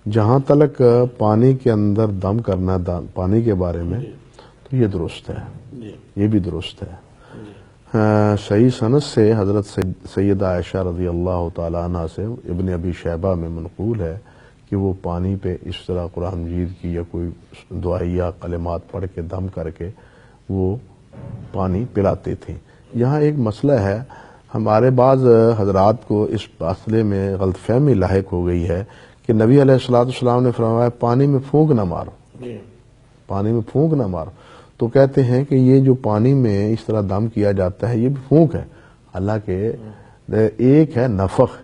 جہاں تلک پانی کے اندر دم کرنا پانی کے بارے میں تو یہ درست ہے، یہ بھی درست ہے۔ صحیح سند سے حضرت سیدہ عائشہ رضی اللہ تعالیٰ عنہ سے ابن ابی شیبہ میں منقول ہے کہ وہ پانی پہ اس طرح قرآن مجید کی یا کوئی دعائیہ کلمات پڑھ کے دم کر کے وہ پانی پلاتے تھے۔ یہاں ایک مسئلہ ہے، ہمارے بعض حضرات کو اس مسئلے میں غلط فہمی لاحق ہو گئی ہے کہ نبی علیہ السلام نے فرمایا پانی میں پھونک نہ مارو، پانی میں پھونک نہ مارو، تو کہتے ہیں کہ یہ جو پانی میں اس طرح دم کیا جاتا ہے یہ بھی پھونک ہے، حالانکہ ایک ہے نفخ،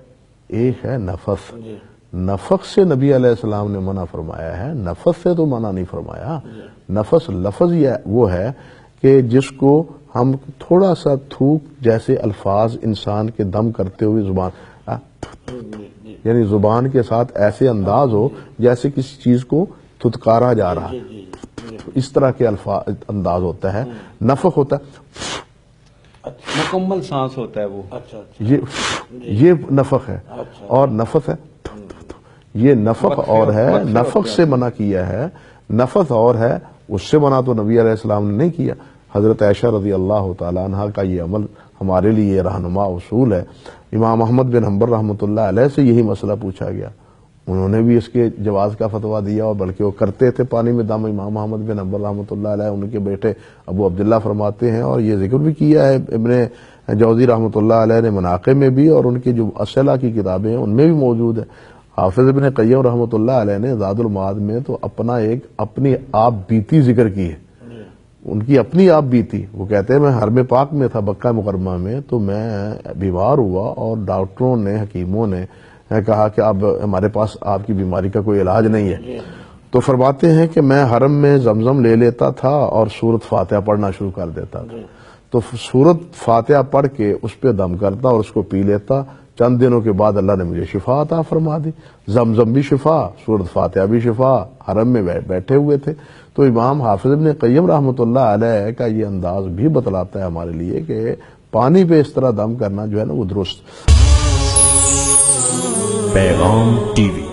ایک ہے نفس۔ نفخ سے نبی علیہ السلام نے منع فرمایا ہے، نفس سے تو منع نہیں فرمایا۔ نفس لفظ یہ وہ ہے کہ جس کو ہم تھوڑا سا تھوک جیسے الفاظ انسان کے دم کرتے ہوئے زبان، یعنی زبان کے ساتھ ایسے انداز ہو جیسے کسی چیز کو تھتکارا جا رہا ہے، اس طرح کے الفاظ انداز ہوتا ہے۔ نفخ ہوتا ہے مکمل سانس ہوتا ہے وہ، یہ نفخ ہے، اور نفس ہے یہ نفخ اور ہے، نفخ سے منع کیا ہے، نفس اور ہے، اس سے منع تو نبی علیہ السلام نے نہیں کیا۔ حضرت عائشہ رضی اللہ تعالیٰ عنہ کا یہ عمل ہمارے لیے رہنما اصول ہے۔ امام احمد بن حنبل رحمۃ اللہ علیہ سے یہی مسئلہ پوچھا گیا، انہوں نے بھی اس کے جواز کا فتویٰ دیا، اور بلکہ وہ کرتے تھے پانی میں دم۔ امام احمد بن حنبل رحمۃ اللہ علیہ ان کے بیٹے ابو عبداللہ فرماتے ہیں، اور یہ ذکر بھی کیا ہے ابن جوزی رحمۃ اللہ علیہ نے مناقب میں بھی، اور ان کی جو اصلہ کی کتابیں ہیں ان میں بھی موجود ہے۔ حافظ ابن قیم رحمۃ اللہ علیہ نے زاد المعاد میں تو اپنی آپ بیتی ذکر کی ہے، ان کی اپنی آپ بیتی۔ وہ کہتے ہیں میں حرم پاک میں تھا مکہ مکرمہ میں، تو میں بیمار ہوا اور ڈاکٹروں نے حکیموں نے کہا کہ اب ہمارے پاس آپ کی بیماری کا کوئی علاج نہیں ہے، تو فرماتے ہیں کہ میں حرم میں زمزم لے لیتا تھا اور سورت فاتحہ پڑھنا شروع کر دیتا تھا، تو سورت فاتحہ پڑھ کے اس پہ دم کرتا اور اس کو پی لیتا۔ چند دنوں کے بعد اللہ نے مجھے شفا عطا فرما دی، زمزم بھی شفا، سورت فاتحہ بھی شفا، حرم میں بیٹھے ہوئے تھے۔ تو امام حافظ ابن قیم رحمۃ اللہ علیہ کا یہ انداز بھی بتلاتا ہے ہمارے لیے کہ پانی پہ اس طرح دم کرنا جو ہے نا وہ درست۔ پیغام ٹی وی